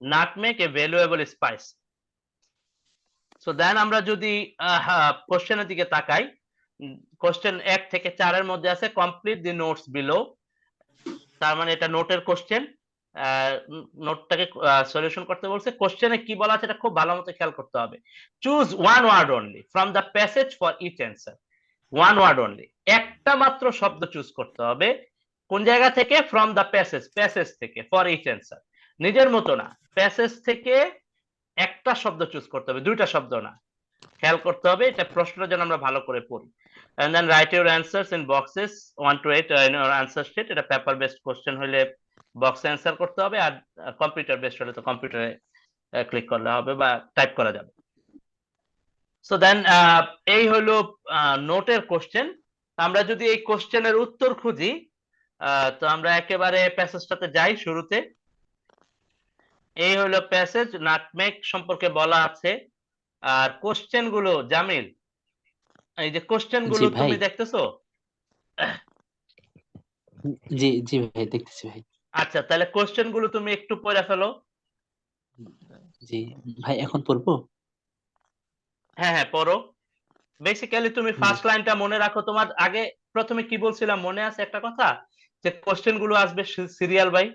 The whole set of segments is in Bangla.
Nutmeg a valuable spice. So then আমরা যদি কোশ্চেনের দিকে তাকাই, কোশ্চেন 1 থেকে 4 এর মধ্যে আছে কমপ্লিট দি নোটস বিলো। তার মানে এটা নোটের কোশ্চেন, নোটটাকে সলিউশন করতে বলছে। কোশ্চেনে কি বলা আছে এটা খুব ভালো মতো খেয়াল করতে হবে। Choose one word only from the passage for each answer. One word only, একটা মাত্র শব্দ চুজ করতে হবে। কোন জায়গা থেকে? ফ্রম দ্য প্যাসেজ, প্যাসেজ থেকে, ফর ইচ অ্যান্সার। নিজের মতো না, প্যাসেজ থেকে একটা শব্দ চুজ করতে হবে, দুইটা শব্দ না। খেয়াল করতে হবে, এটা প্রশ্নটা যেন আমরা ভালো করে পড়ি। and then write your answers in boxes 1 to 8 in your answer sheet। এটা পেপার বেসড কোশ্চেন হলে বক্সে অ্যান্সার করতে হবে, আর কম্পিউটার বেসড হলে তো কম্পিউটারে ক্লিক করলে হবে বা টাইপ করা যাবে। সো দেন এই হলো নোটের কোশ্চেন। আমরা যদি এই কোশ্চেনের উত্তর খুঁজি, তো আমরা একেবারে প্যাসেজটাতে যাই শুরুতে। এই হলো প্যাসেজ, নাটমেগ সম্পর্কে বলা আছে। আর কোশ্চেন গুলো, জামিল, এই যে কোশ্চেন জি গুলো ভাই, তুমি দেখতেছো? জি জি ভাই, দেখতেছি ভাই। আচ্ছা, তাহলে কোশ্চেন গুলো তুমি একটু পড়ে ফেলো। জি ভাই, এখন পড়বো? হ্যাঁ হ্যাঁ, পড়ো। বেসিক্যালি তুমি জি ফার্স্ট লাইনটা মনে রাখো। তোমার আগে প্রথমে কি বলছিলাম মনে আছে একটা কথা, যে কোশ্চেন গুলো আসবে সিরিয়াল বাই,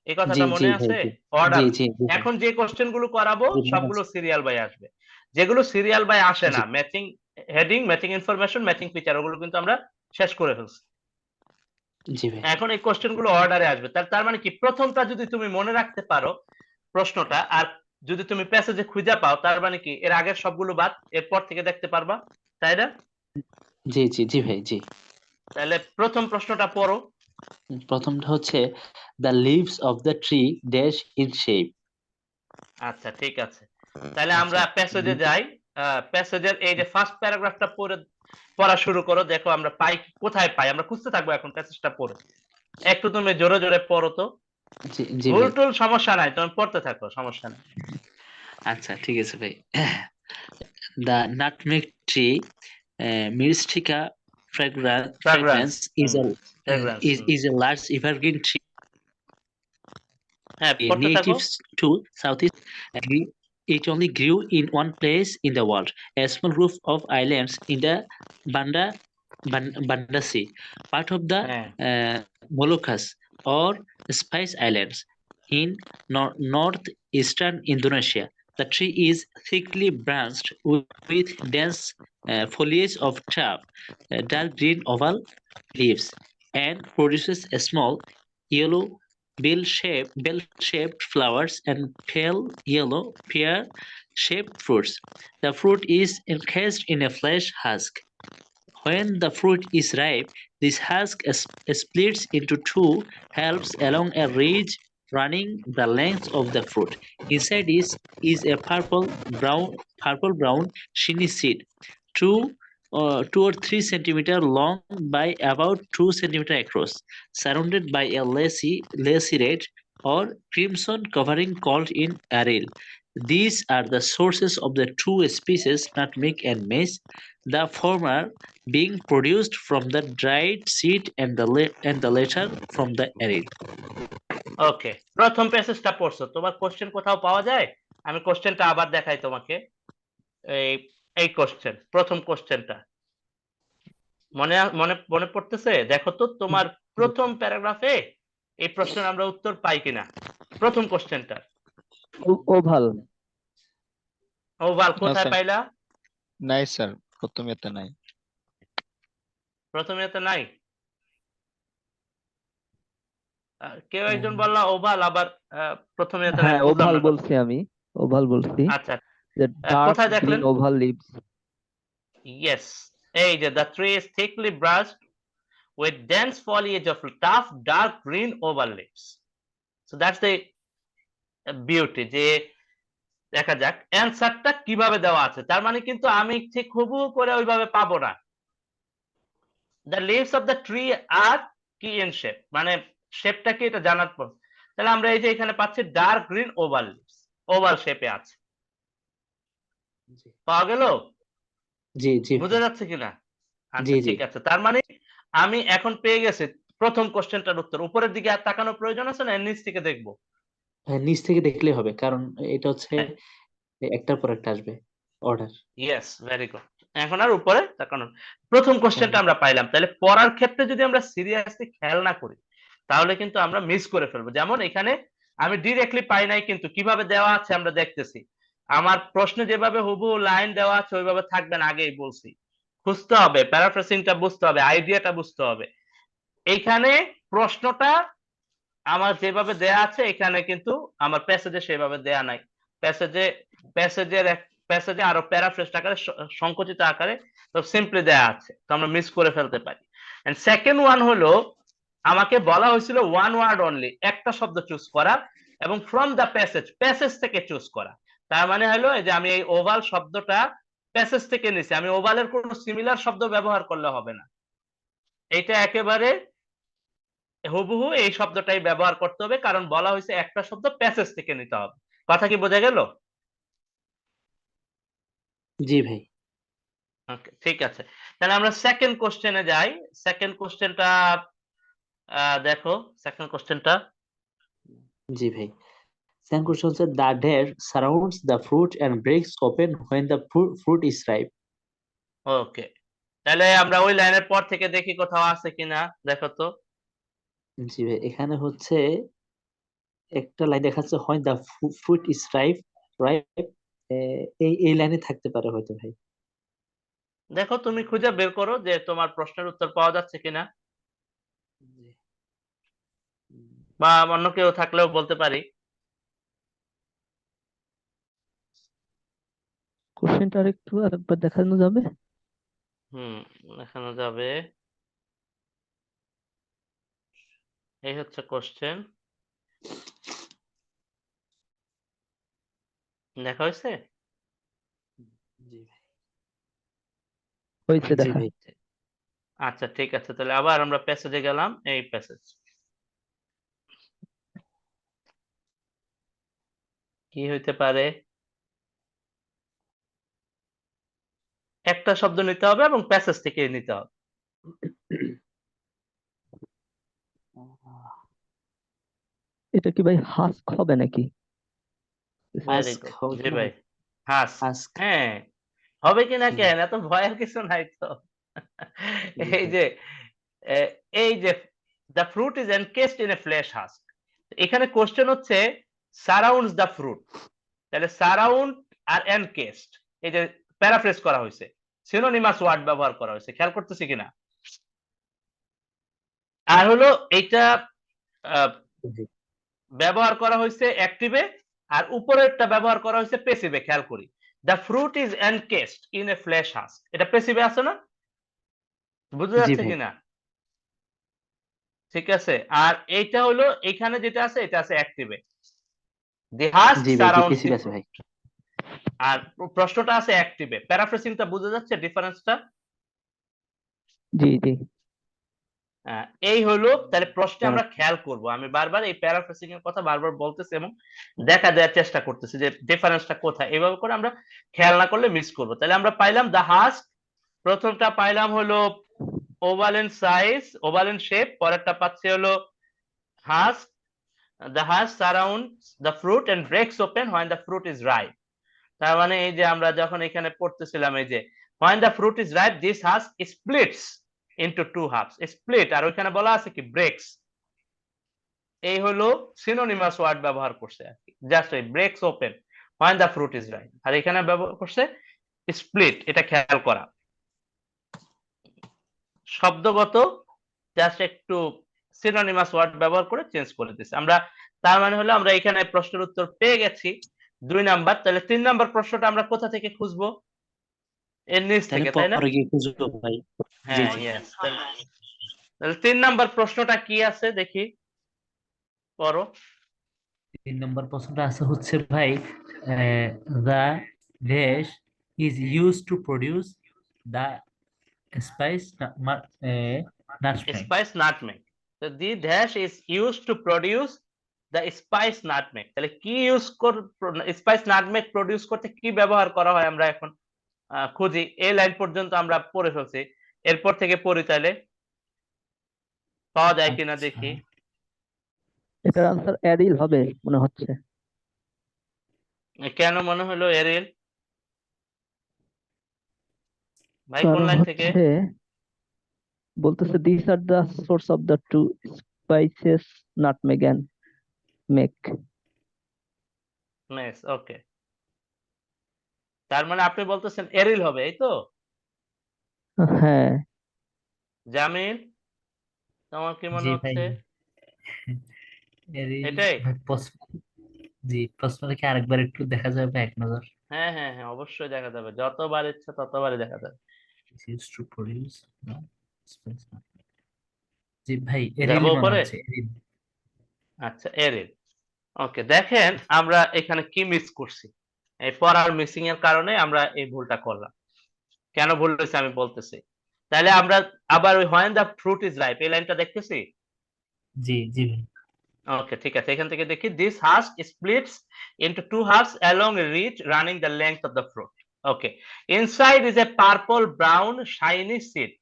এই জি কথাটা জি মনে ভাই, আছে? জি জি অর্ডার। জি জি ভাই, এখন যে কোশ্চেন গুলো করাবো জি মনে সবগুলো আছে। সিরিয়াল বাই আসবে। যেগুলো সিরিয়াল বাই আসে জি না, matching heading, matching information, matching feature, ওগুলো কিন্তু আমরা শেষ করে ফেলছি। জি ভাই, এখন এই কোশ্চেন গুলো অর্ডারে আসবে। তার মানে কি, প্রথমটা যদি তুমি মনে রাখতে পারো প্রশ্নটা, আর যদি তুমি প্যাসেজে খুঁজে পাও, তার মানে কি এর আগের সবগুলো বাদ, এরপর থেকে দেখতে পারবা, তাই না? জি জি জি ভাই, জি। তাহলে প্রথম প্রশ্নটা পড়ো। প্রথমটা হচ্ছে the leaves of the tree dash in shape. আচ্ছা, ঠিক আছে। তাহলে আচ্ছা, আমরা প্যাসেজে যাই। প্যাসেজের এই যে ফার্স্ট প্যারাগ্রাফটা পড়া শুরু করো। দেখো আমরা পাই, কোথায় পাই, আমরা খুঁজতে থাকবো এখন প্যাসেজটা পড়ে। একটু তুমি জোরে জোরে পড়ো তো। জি জি ভুল ভাই। টুল সমস্যা নাই, তুমি পড়তে থাকো, সমস্যা নাই। আচ্ছা, ঠিক আছে ভাই। The nutmeg tree, Myristica ফ্র্যাগ্রান্স, fragrance is a ফ্র্যাগ্রান্স। is a large evergreen tree হ্যাঁ, পড়তে থাকো। native to Southeast Asia. It only grew in one place in the world, a small group of islands in the Banda Sea, part of the হ্যাঁ, Moluccas or Spice Islands in northeastern Indonesia. The tree is thickly branched with dense foliage of tough, dark green oval leaves and produces a small yellow bell-shaped flowers and pale yellow pear-shaped fruits. The fruit is encased in a flesh husk. When the fruit is ripe, this husk splits into two halves along a ridge running the length of the fruit. Inside is a purple brown shiny seed, 2 or 3 centimeter long by about 2 centimeter across, surrounded by a lacy red or crimson covering called in aril. These are the sources of the two species, nutmeg and mace, the former being produced from the dried seed and the latter from the aril. ওকে। প্রথম প্যাসেজটা পড়ছো, তোমার কোশ্চেন কোথাও পাওয়া যায়? আমি কোশ্চেনটা আবার দেখাই তোমাকে। এই এই কোশ্চেন, প্রথম কোশ্চেনটা মনে মনে মনে পড়তেছে? দেখো তো তোমার প্রথম প্যারাগ্রাফে এই প্রশ্নের আমরা উত্তর পাই কিনা, প্রথম কোশ্চেনটা। ওভাল। ওভাল না কোথায় স্যার, পাইলা? নাই স্যার, প্রথমে তো নাই। প্রথমে তো নাই। কেউ একজন উম, বললা ওভাল, আবার প্রথমে তো নাই, হ্যাঁ, বুঝলাম ওভাল না কথা। বলছি আমি, ওভাল বলছি। আচ্ছা, যে ডার্ক কোথায় গ্রিন দেখলেন? Oval leaves. ইয়েস, এই যে the tree is thickly brushed with dense foliage of tough dark green oval leaves. So that's the beauty, যে দেখা যাক অ্যানসারটা কিভাবে দেওয়া আছে। তার মানে কিন্তু আমি ঠিক হুবহু করে ওইভাবে পাবো না। the leaves of the tree are কি in shape, মানে শেপটা কি এটা জানার পর, তাহলে আমরা এই যে এখানে পাচ্ছি dark green oval leaves, oval শেপে আছে। পাওয়া গেল? জি জি ভাই, বুঝা যাচ্ছে কিনা? জি আচ্ছা, জি ঠিক আছে। তার মানে আমি এখন পেয়ে গেছি প্রথম কোশ্চেনটার উত্তর। উপরের দিকে আর তাকানোর প্রয়োজন আছে না, এর নিচ থেকে দেখবো? নিচ থেকে দেখলেই হবে, কারণ এটা হচ্ছে হ্যাঁ, একটার পর একটা আসবে অর্ডার। Yes, very good. এখন আর উপরে তাকানো। প্রথম কোশ্চেনটা আমরা পাইলাম, তাহলে পড়ার ক্ষেত্রে যদি আমরা সিরিয়াসলি খেয়াল না করি তাহলে কিন্তু আমরা মিস করে ফেলবো। যেমন এখানে আমি ডিরেক্টলি পাই নাই, কিন্তু কিভাবে দেওয়া আছে আমরা দেখতেছি। আমার প্রশ্নে যেভাবে হুবহু লাইন দেওয়া আছে ওইভাবে থাকবে না, আগেই বলছি। খুঁজতে হবে, প্যারাফ্রেসিংটা বুঝতে হবে, আইডিয়াটা বুঝতে হবে। এইখানে প্রশ্নটা আমার যেভাবে দেয়া আছে এখানে কিন্তু আমার প্যাসেজে সেভাবে দেয়া নাই। প্যাসেজে প্যাসেজের প্যাসেজে আরো প্যারাফ্রেজ আকারে সংকুচিত আকারে তো সিম্পলি দেয়া আছে, তো আমরা মিস করে ফেলতে পারি। এন্ড সেকেন্ড ওয়ান হলো আমাকে বলা হয়েছিল ওয়ান ওয়ার্ড অনলি, একটা শব্দ চুজ করা এবং ফ্রম দা প্যাসেজ, প্যাসেজ থেকে চুজ করা। তার মানে হলো এই যে আমি এই ওভাল শব্দটা প্যাসেজ থেকে নিছি, আমি ওভালের কোনো সিমিলার শব্দ ব্যবহার করলে হবে না, এটা একেবারে হুবহু এই শব্দটাই ব্যবহার করতে হবে, কারণ বলা হয়েছে একটা শব্দ প্যাসেজ থেকে নিতে হবে। কথা কি বোঝা গেল? জি ভাই। ওকে, ঠিক আছে। তাহলে আমরা সেকেন্ড কোশ্চেনে যাই। সেকেন্ড কোশ্চেনটা দেখো, সেকেন্ড কোশ্চেনটা। জি ভাই, সেকেন্ড কোশ্চেন হচ্ছে the dare surrounds the fruit and breaks open when the fruit is ripe. Okay, তাহলে আমরা ওই লাইনের পর থেকে দেখি কোথাও আছে কিনা, দেখো তো। জি ভাই, এখানে হচ্ছে একটা লাইন দেখাচ্ছে when the fruit is ripe, ripe, এই লাইনে থাকতে পারে হয়তো ভাই। দেখো তুমি খুঁজে বের করো যে তোমার প্রশ্নের উত্তর পাওয়া যাচ্ছে কিনা, জি। বা অন্য কেউ থাকলেও বলতে পারি। কোশ্চেনটা আরেকবার দেখানো যাবে? হুম, দেখানো যাবে। এই হচ্ছে কোশ্চেন, দেখা হয়েছে? জি ভাই। হয়েছে জি দেখা। ভাই। আচ্ছা, ঠিক আছে, তাহলে আবার আমরা প্যাসেজে গেলাম। এই প্যাসেজ কি হইতে পারে? একটা শব্দ নিতে হবে এবং প্যাসেজ থেকে নিতে হবে। এটা কি ভাই হাস্ক হবে নাকি? ভেরি আস্ক গুড, হবে জি না ভাই। ভাই? Husk, ask. হ্যাঁ। হবে কিনা জি কেন, এত ভয়ের কিছু নাই তো। জি এই ভাই। যে এ, এই যে the fruit is encased in a flesh husk, এখানে কোশ্চেন হচ্ছে সারাউন্ডস দ্য ফ্রুট, তাহলে সারাউন্ড আর এনকেসড, এই যে প্যারাফ্রেজ করা হয়েছে, সিনোনিমাস ওয়ার্ড ব্যবহার করা হয়েছে, খেয়াল করতেছি কিনা। আর হলো এইটা আহ, জি ব্যবহার করা হয়েছে অ্যাক্টিভে, আর উপরেরটা ব্যবহার করা হয়েছে প্যাসিভে। খেয়াল করি, the fruit is encased in a flesh husk, এটা প্যাসিভে আছে না? বুঝতে জি যাচ্ছে ভাই। কিনা? ঠিক আছে। আর এইটা হলো এখানে যেটা আছে এটা আছে অ্যাক্টিভে, দি হাস্ক জি ভাই, সারাউন্ডস ডিপ্রেসিভ দি আছে ফ্রুট। ভাই। আর প্রশ্নটা আছে অ্যাক্টিভে, প্যারাফ্রেসিংটা বুঝা যাচ্ছে ডিফারেন্সটা? জি জি। এই হলো, তাহলে প্রশ্নে আমরা খেয়াল করব, আমি বারবার এই প্যারাফ্রেসিং এর কথা বারবার বলতেছি এবং দেখা দেওয়ার চেষ্টা করতেছি যে ডিফারেন্সটা কোথায়, এভাবে করে আমরা খেয়াল না করলে মিস করব। তাহলে আমরা পাইলাম দা হাস্ক, প্রথমটা পাইলাম হলো oval in size, oval in shape, পরেরটা পাচ্ছি হলো husk, the husk surrounds the fruit and breaks open when the fruit is ripe. তার মানে এই যে আমরা যখন এখানে পড়তেছিলাম এই যে when the fruit is ripe this husk splits into two halves, split, আর ওইখানে বলা আছে কি breaks, এই হলো সিনোনিমাস ওয়ার্ড ব্যবহার করছে আর কি, জাস্ট এই breaks open when the fruit is ripe, আর এখানে ব্যবহার করছে split, এটা খেয়াল করা। শব্দগত জাস্ট একটু সিনোনিমাস ওয়ার্ড ব্যবহার করে চেঞ্জ করে দিয়েছে আমরা। তার মানে হলো আমরা এখানে প্রশ্নের উত্তর পেয়ে গেছি 2 নাম্বার। তাহলে 3 নাম্বার প্রশ্নটা আমরা কোথা থেকে খুঁজবো? এর নিচ তাহলে থেকে, তাই না? পরে গিয়ে খুঁজবো ভাই। জি হ্যাঁ, জি। ইয়েস। তাহলে 3 নাম্বার প্রশ্নটা কি আছে দেখি, পড়ো। 3 নম্বর প্রশ্নটা আছে হচ্ছে ভাই, the dash is use to produce the spice nutmeg. Spice nutmeg, তো the dash is used to produce the spice nutmeg, তাহলে কি ইউজ স্পাইস নাটমেগ প্রডিউস করতে কি ব্যবহার করা হয় আমরা এখন খুঁজি। এই লাইন পর্যন্ত আমরা পড়ে ফেলছি, এরপর থেকে পড়ি, তাহলে পাওয়া যায় কিনা আচ্ছা, দেখি। এটার আনসার এরিল হবে মনে হচ্ছে। কেন মনে হলো এরিল? ভাই কোন কারণ লাইন থেকে? হচ্ছে বলতেছে this are the source of the two spices nutmeg and make. Mace, okay. তার মানে আপনি বলতেছেন এরিল হবে, এই তো? হ্যাঁ, জামিল, তোমার কি মনে জি ভাই, হচ্ছে? এরিল এটাই? ভাই জি, প্রশ্নটা কি আরেকবার একটু দেখা যাবে এক নজর? হ্যাঁ হ্যাঁ হ্যাঁ, অবশ্যই দেখা যাবে, যতবার ইচ্ছা ততবারই দেখা যাবে। Used to produce, no, space, no. জি ভাই, যাবো এরিলই মনে উপরে? হচ্ছে, এরিল। আচ্ছা, এরিল। ওকে, দেখেন আমরা এখানে কি মিস করছি। এই পড়ার মিসিং এর কারণে আমরা এই ভুলটা করলাম। কেন ভুল হয়েছে আমি বলতেছি। তাহলে আমরা আবার ওই when the fruit is ripe এই লাইনটা দেখতেছি। জি জি ভাই। ওকে, ঠিক আছে, এখান থেকে দেখি this husk splits into two halves along a ridge running the length of the fruit. Okay, inside is a purple brown shiny seed.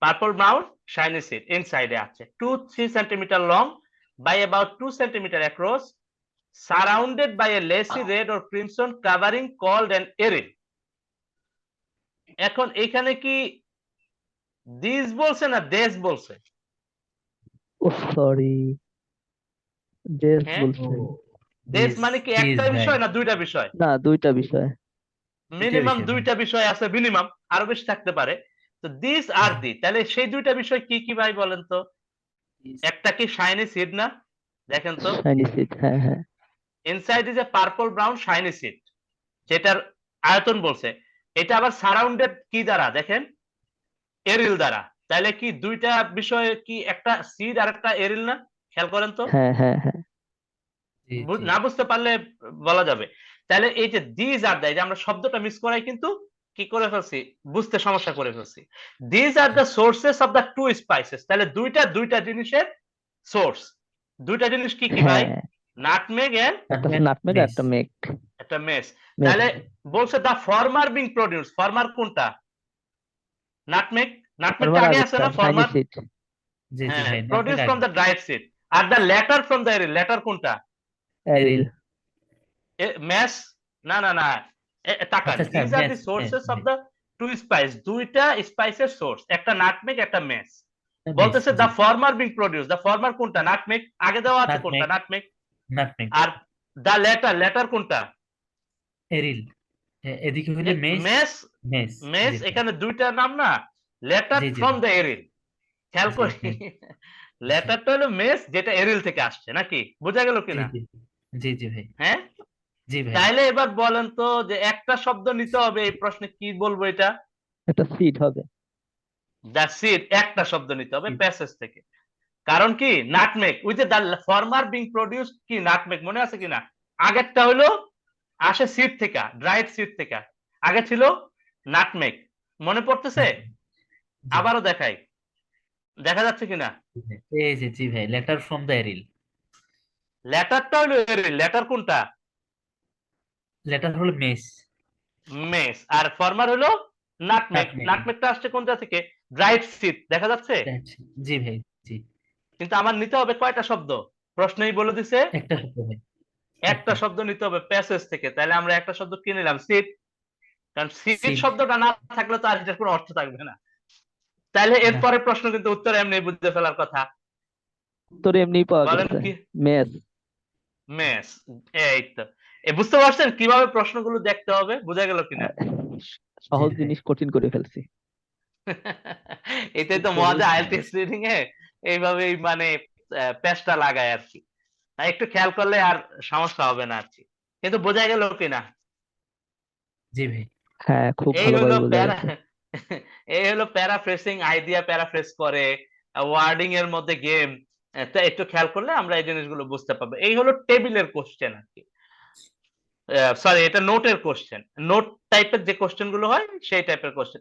Purple brown shiny seed inside এ আছে 2-3 centimeter long by about 2 centimeter across, surrounded by a lacy red or crimson covering called an eril. এখন এখানে কি দিস বলছে না দেশ বলছে? ও সরি, ডেস হ্যাঁ, বলছে। দেশ দিস মানে কি দিস একটা ভাই, বিষয় না দুইটা বিষয়? না, দুইটা বিষয়। মিনিমাম বিষয় ভাই। দুইটা বিষয় আছে, মিনিমাম আরো বেশি থাকতে পারে। তো দিস আর দি, তাহলে সেই দুইটা বিষয় কি কি ভাই বলেন তো? This, একটা কি শাইনি সিড না? দেখেন তো, শাইনি সিড, হ্যাঁ হ্যাঁ। Inside is a purple brown shiny seed, যেটার আয়তন বলছে। এটা আবার সারাউন্ডেড কি দ্বারা দেখেন, এরিল দ্বারা। তাহলে কি দুইটা বিষয় কি একটা সিড আর একটা এরিল না? খেয়াল করেন তো, হ্যাঁ হ্যাঁ হ্যাঁ। জি জি না বুঝতে পারলে বলা যাবে। তাহলে এই যে দিজ আর দ্য, এই যে আমরা শব্দটা মিস করাই কিন্তু কি করে ফেলছি, বুঝতে সমস্যা করে ফেলছি। These are the sources of the two spices, তাহলে দুইটা দুইটা জিনিসের সোর্স। দুইটা জিনিস কি কি ভাই? হ্যাঁ, নাটমেগ এন্ড একটা Nutmeg, নাটমেগ আর mace, একটা মেক। একটা মেস। মেক। তাহলে বলছে the former being produce, former কোনটা? নাটমেগ। নাটমেগটা ফরমার আগে আছে আগেরটা না, শাইনি ফরমার? সিড। জি জি হ্যাঁ, ভাই, প্রডিউস nutmeg ফ্রম আগে, দ্য ড্রাইড সিড। আর the latter from the aril, latter কোনটা? এরিল। এরিল। ম্যাশ, না না না, তাকান, আচ্ছা আচ্ছা, these are mace the mace sources of ভাই, দ্য টু স্পাইস, দুইটা স্পাইসের সোর্স, একটা নাটমেগ একটা ম্যাশ। মেস, বলতেছে জি, দা ফরমার বিং প্রডিউস, দা ফরমার কোনটা? নাটমেগ, আগে দেওয়া আছে কোনটা? Nutmeg, nutmeg. নাটমেগ, আর দা লেটার, লেটার কোনটা? এরিল। এদিকে হইলে মেস, মেস। মেস, মেস, জি ভাই, এখানে দুইটা নাম না, লেটার জি জি ফ্রম ভাই, দ্য এরিল। খেয়াল জি করি, জি জি লেটারটা হলো মেস, যেটা এরিল থেকে আসছে, নাকি বোঝা গেল জি কিনা? জি জি জি ভাই, হ্যাঁ, জি ভাই, তাইলে এবার বলেন তো যে একটা শব্দ নিতে হবে, এই প্রশ্নে কি বলবো এটা? একটা সিড হবে। দ্যাটস ইট, একটা শব্দ নিতে হবে প্যাসেজ থেকে। কারণ কি, nutmeg with the former being produce, কি নাটমেগ মনে আছে কিনা? আগেরটা হলো আসে সিড থেকে, ড্রাইড সিড থেকে, আগে ছিল নাটমেগ, মনে পড়তেছে? নাটমেগ, জি আবারও দেখাই, দেখা যাচ্ছে কিনা? জি ভাই, এই যে জি ভাই, লেটার ফ্রম দ্য এরিল, লেটারটা হলো এরিল, লেটার কোনটা? লেটার হলো মেস, মেস। আর ফরমার হলো নাটমেগ। নাটমেগ, নাটমেগটা আসছে কোনটা থেকে? ড্রাইড সিড, দেখা যাচ্ছে? জি ভাই, জি, কিন্তু আমার নিতে হবে কয়টা শব্দ? প্রশ্নেই বলে দিছে একটা শব্দ ভাই, একটা শব্দ নিতে হবে প্যাসেজ থেকে। তাহলে আমরা একটা শব্দ কি নিলাম? সিট। কারণ সিট সিড, শব্দটা না থাকলে তো আর এটার কোনো অর্থ থাকবে না। তাহলে না, এরপরে প্রশ্ন কিন্তু উত্তর এমনি বুঝতে ফেলার কথা। উত্তর এমনি পাওয়া বলেন গেছে, কি? মেস। মেস। এই তো, বুঝতে পারছেন কিভাবে প্রশ্নগুলো দেখতে হবে? বোঝা গেল কিনা? জি সহজ ভাই, জিনিস কঠিন করে ফেলছি। এটাই তো উত্তর মজা is আইএলটিএস রিডিং এ, এইভাবেই মানে পেজটা লাগায় আর কি। একটু খেয়াল করলে আর সমস্যা হবে না আর কি। কিন্তু বোঝা গেল কিনা? জি ভাই, হ্যাঁ, খুব এই হলো ভালোভাবে বোঝা প্যারা, গেছে। এই হলো প্যারাফ্রেসিং, আইডিয়া প্যারাফ্রেস করে, ওয়ার্ডিং এর মধ্যে গেম। তো একটু খেয়াল করলে আমরা এই জিনিসগুলো বুঝতে পারবো। এই হলো টেবিলের কোশ্চেন আর কি, সরি এটা নোটের কোশ্চেন, নোট টাইপের যে কোশ্চেন গুলো হয় সেই টাইপের কোশ্চেন।